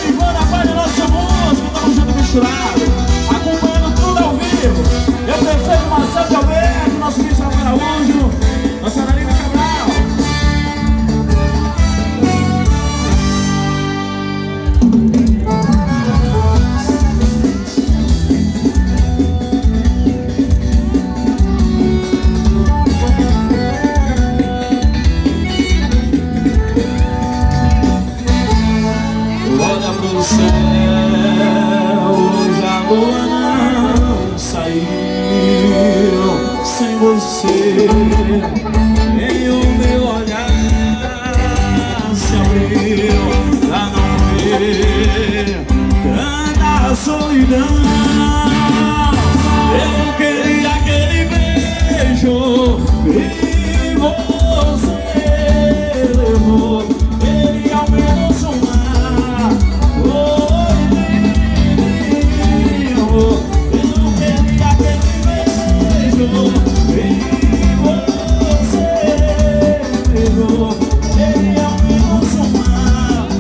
Ivana, pai do nosso músico, estamos junto misturado, acompanhando tudo ao vivo. Eu prefeito Marcelo de Alberto, nosso ministro Rafael Araújo, nossa Analina Cabral. Olha pro céu, hoje a lua não saiu sem você. E o meu olhar se abriu pra não ver tanta solidão. Eu queria aquele beijo e